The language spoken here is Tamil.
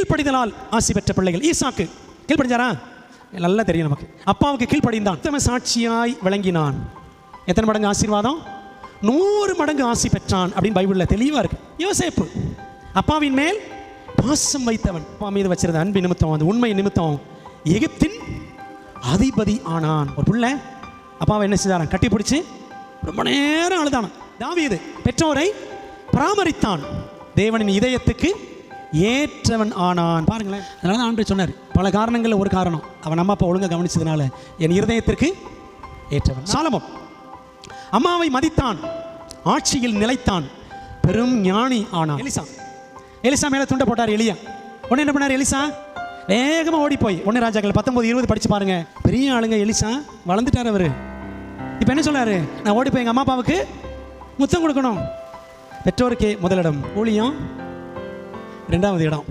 கீழ்ப்படிதலால் ஆசி பெற்ற பிள்ளைகள். ஈசாக்கு கீழ்ப்படிஞ்சாரா? நல்லா தெரியும் நமக்கு. அப்பாவுக்கு கீழ்ப்படிந்தான், உத்தம சாட்சியாய் விளங்கினான். எத்தனை மடங்கு ஆசீர்வாதம்? 100 மடங்கு ஆசி பெற்றான் அப்படின்னு பைபிளில் தெளிவாக இருக்கு. யோசேப்பு அப்பாவின் மேல் பாசம் வைத்தவன். அப்பா மீது வச்சிருந்த அன்பு நிமித்தம், அந்த உண்மை நிமித்தம் எகிப்தின் அதிபதி ஆனான். ஒரு பிள்ளை அப்பாவை என்ன செய்தாரான்? கட்டி பிடிச்சி ரொம்ப நேரம் அழுதானான். தாவீது பெற்றோரை பராமரித்தான், தேவனின் இதயத்துக்கு ஏற்றவன் ஆனான். பாருங்களேன், அதனால தான் ஆண்டவர் சொன்னார், பல காரணங்களில் ஒரு காரணம், அவன் அம்மா அப்பா ஒழுங்காக கவனிச்சதுனால என் இருதயத்திற்கு ஏற்றவன். சாலமோன் அம்மாவை மதித்தான், ஆட்சியில் நிலைத்தான், பெரும் ஞானி ஆனான். எலிசா மேலே துண்டை போட்டார் எலியா. உடனே என்ன பண்ணார்? எலிசா வேகமாக ஓடி போய் 1 ராஜாக்கள் 19-20 படித்து பாருங்க. பெரிய ஆளுங்க, எலிசா வளர்ந்துட்டார் அவர். இப்போ என்ன சொல்றாரு? நான் ஓடி போய் எங்கள் அம்மா அப்பாவுக்கு முத்தம் கொடுக்கணும். பெற்றோருக்கே முதலிடம், ஊழியம் 2வது இடம்.